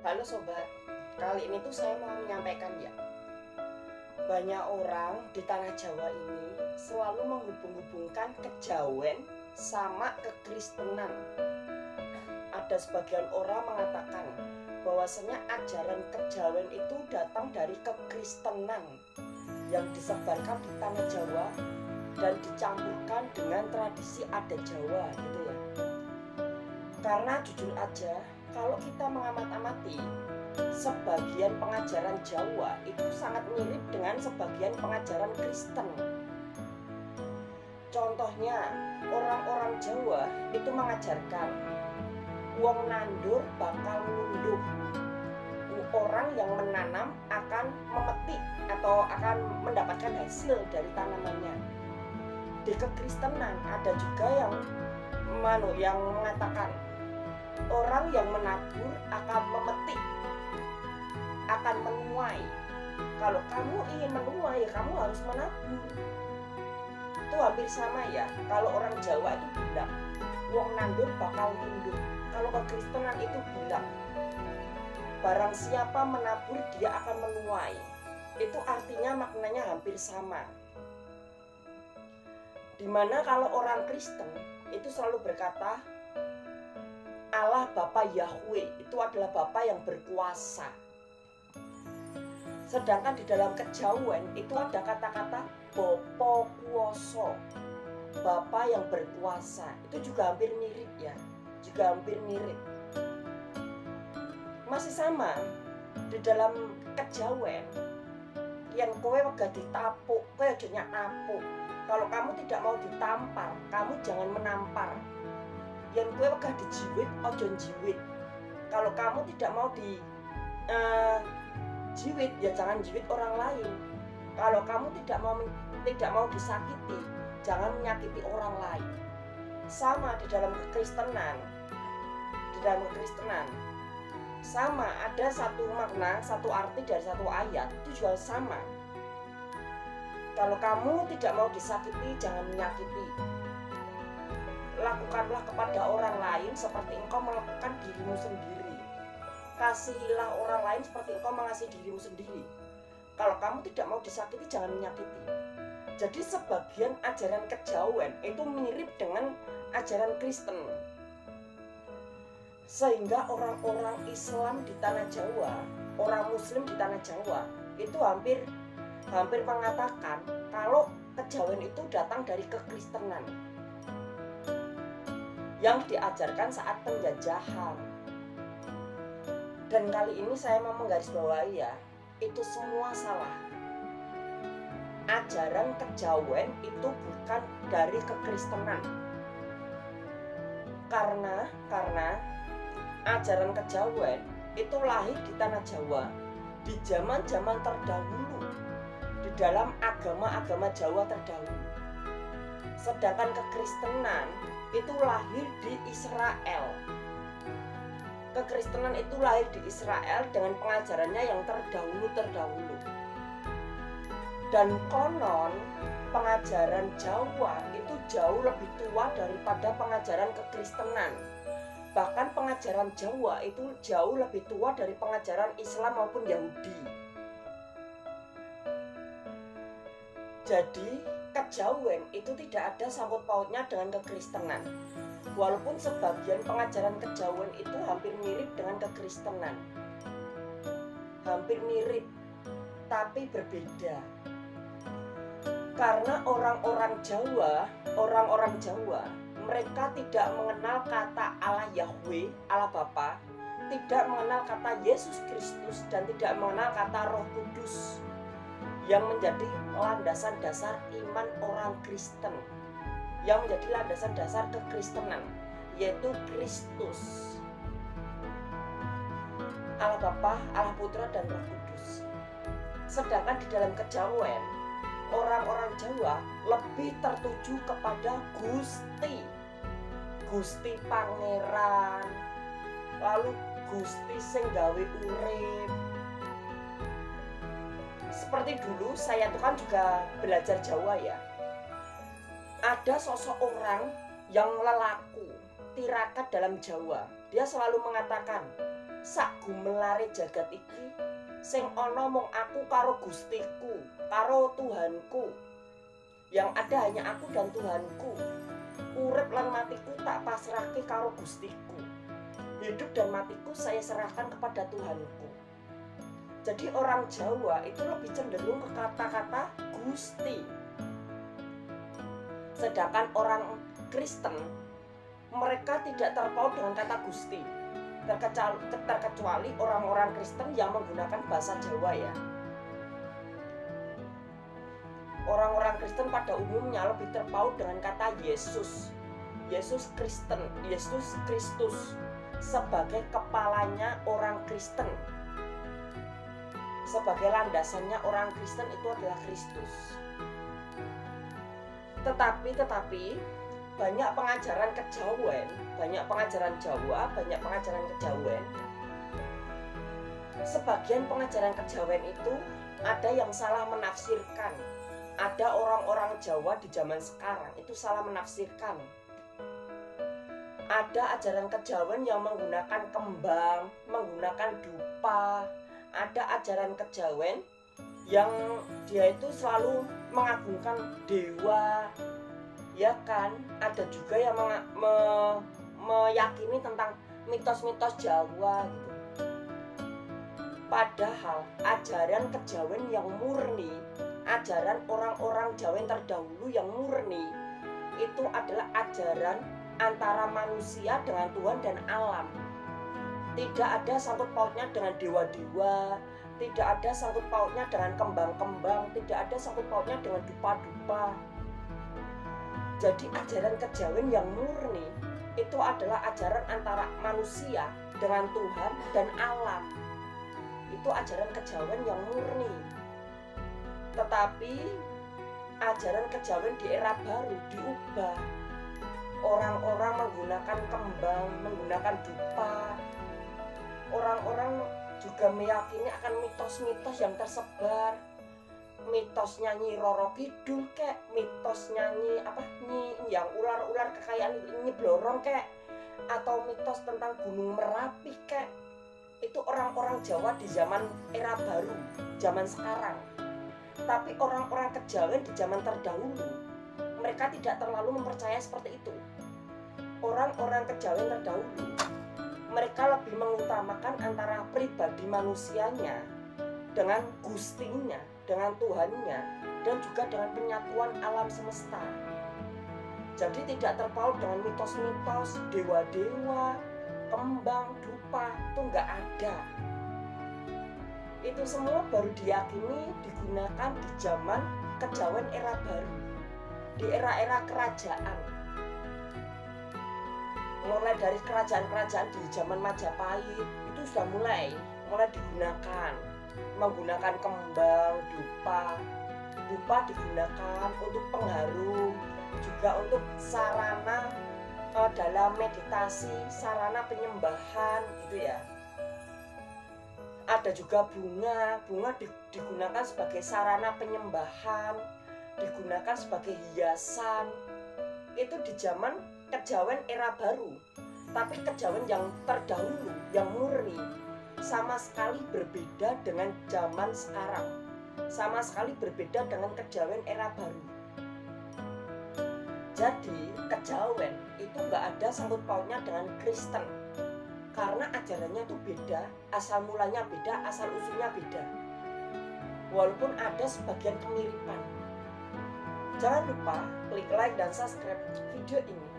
Halo sobat, kali ini tuh saya mau menyampaikan ya, banyak orang di tanah Jawa ini selalu menghubung-hubungkan kejawen sama kekristenan. Ada sebagian orang mengatakan bahwasanya ajaran kejawen itu datang dari kekristenan yang disebarkan di tanah Jawa dan dicampurkan dengan tradisi adat Jawa gitu ya. Karena jujur aja, kalau kita mengamat-amati, sebagian pengajaran Jawa itu sangat mirip dengan sebagian pengajaran Kristen. Contohnya, orang-orang Jawa itu mengajarkan wong nandur bakal ngunduh. Orang yang menanam akan memetik atau akan mendapatkan hasil dari tanamannya. Di kekristenan ada juga yang mengatakan orang yang menabur akan memetik, akan menuai. Kalau kamu ingin menuai, kamu harus menabur. Itu hampir sama ya. Kalau orang Jawa itu bilang wong nandur bakal ngunduh. Kalau kekristenan itu bilang barang siapa menabur dia akan menuai. Itu artinya maknanya hampir sama. Dimana kalau orang Kristen itu selalu berkata Allah Bapa Yahweh itu adalah Bapa yang berkuasa. Sedangkan di dalam kejawen itu ada kata-kata Bapa Kuoso, Bapa yang berkuasa. Itu juga hampir mirip ya, juga hampir mirip. Masih sama di dalam kejawen. Yang kowe wegah ditapuk, kowe aja nyak napuk. Kalau kamu tidak mau ditampar, kamu jangan menampar. Yang kowe wegah dijiwit, ojo jiwit. Kalau kamu tidak mau jiwit, ya jangan jiwit orang lain. Kalau kamu tidak mau disakiti, jangan menyakiti orang lain. Sama di dalam kekristenan. Sama, ada satu makna, satu arti dari satu ayat, itu juga sama. Kalau kamu tidak mau disakiti, jangan menyakiti. Lakukanlah kepada orang lain seperti engkau melakukan dirimu sendiri. Kasihilah orang lain seperti engkau mengasihi dirimu sendiri. Kalau kamu tidak mau disakiti, jangan menyakiti. Jadi sebagian ajaran kejawen itu mirip dengan ajaran Kristen. Sehingga orang-orang Islam di tanah Jawa, orang Muslim di tanah Jawa itu hampir mengatakan kalau kejawen itu datang dari kekristenan yang diajarkan saat penjajahan. Dan kali ini saya mau menggarisbawahi ya, itu semua salah. Ajaran kejawen itu bukan dari kekristenan. Karena ajaran kejawen itu lahir di tanah Jawa di zaman-zaman terdahulu, di dalam agama-agama Jawa terdahulu. Sedangkan kekristenan itu lahir di Israel. Kekristenan itu lahir di Israel dengan pengajarannya yang terdahulu. Dan konon pengajaran Jawa itu jauh lebih tua daripada pengajaran kekristenan. Bahkan pengajaran Jawa itu jauh lebih tua dari pengajaran Islam maupun Yahudi. Jadi kejawen itu tidak ada sangkut pautnya dengan kekristenan. Walaupun sebagian pengajaran kejawen itu hampir mirip dengan kekristenan. Hampir mirip, tapi berbeda. Karena orang-orang Jawa, mereka tidak mengenal kata Allah Yahweh, Allah Bapa, tidak mengenal kata Yesus Kristus, dan tidak mengenal kata Roh Kudus yang menjadi landasan dasar iman orang Kristen, yang menjadi landasan dasar kekristenan, yaitu Kristus, Allah Bapa, Allah Putra, dan Roh Kudus. Sedangkan di dalam kejawen, orang-orang Jawa lebih tertuju kepada Gusti Pangeran, lalu Gusti sing gawe urip. Seperti dulu saya tuh kan juga belajar Jawa ya. Ada sosok orang yang lelaku, tirakat dalam Jawa. Dia selalu mengatakan, sak gumelare jagat iki sing ana mung aku karo Gustiku, karo Tuhanku. Yang ada hanya aku dan Tuhanku. Urip lan matiku tak pasrahke karo Gustiku. Hidup dan matiku saya serahkan kepada Tuhanku. Jadi orang Jawa itu lebih cenderung ke kata-kata Gusti. Sedangkan orang Kristen, mereka tidak terpaut dengan kata Gusti. Terkecuali orang-orang Kristen yang menggunakan bahasa Jawa ya. Orang-orang Kristen pada umumnya lebih terpaut dengan kata Yesus. Yesus Kristen, Yesus Kristus sebagai kepalanya orang Kristen. Sebagai landasannya orang Kristen itu adalah Kristus. Tetapi banyak pengajaran kejawen, banyak pengajaran Jawa, banyak pengajaran kejawen. Sebagian pengajaran kejawen itu ada yang salah menafsirkan. Ada orang-orang Jawa di zaman sekarang itu salah menafsirkan. Ada ajaran kejawen yang menggunakan kembang, menggunakan dupa. Ada ajaran kejawen yang dia itu selalu mengagungkan dewa, ya kan? Ada juga yang meyakini tentang mitos-mitos Jawa gitu. Padahal ajaran kejawen yang murni, ajaran orang-orang Jawa terdahulu yang murni, itu adalah ajaran antara manusia dengan Tuhan dan alam. Tidak ada sangkut pautnya dengan dewa-dewa, tidak ada sangkut pautnya dengan kembang-kembang, tidak ada sangkut pautnya dengan dupa-dupa. Jadi ajaran kejawen yang murni itu adalah ajaran antara manusia dengan Tuhan dan alam. Itu ajaran kejawen yang murni. Tetapi ajaran kejawen di era baru diubah. Orang-orang menggunakan kembang, menggunakan dupa. Orang-orang juga meyakini akan mitos-mitos yang tersebar. Mitos nyanyi Roro Kidul kek, mitos nyanyi yang ular-ular kekayaan Nyi Blorong kek, atau mitos tentang Gunung Merapi kek. Itu orang-orang Jawa di zaman era baru, zaman sekarang. Tapi orang-orang kejawen di zaman terdahulu, mereka tidak terlalu mempercayai seperti itu. Orang-orang kejawen terdahulu, mereka lebih mengutamakan antara pribadi manusianya dengan Gustinya, dengan Tuhannya, dan juga dengan penyatuan alam semesta. Jadi tidak terpaut dengan mitos-mitos, dewa-dewa, kembang, dupa, itu nggak ada. Itu semua baru diyakini digunakan di zaman kejawen era baru, di era-era kerajaan. Mulai dari kerajaan-kerajaan di zaman Majapahit itu sudah mulai digunakan, menggunakan kembang, dupa. Dupa digunakan untuk pengharum, juga untuk sarana dalam meditasi, sarana penyembahan gitu ya. Ada juga bunga digunakan sebagai sarana penyembahan, digunakan sebagai hiasan. Itu di zaman kejawen era baru. Tapi kejawen yang terdahulu, yang murni, sama sekali berbeda dengan zaman sekarang. Sama sekali berbeda dengan kejawen era baru. Jadi kejawen itu nggak ada sangkut pautnya dengan Kristen. Karena ajarannya itu beda, asal mulanya beda, asal usulnya beda. Walaupun ada sebagian kemiripan. Jangan lupa klik like dan subscribe video ini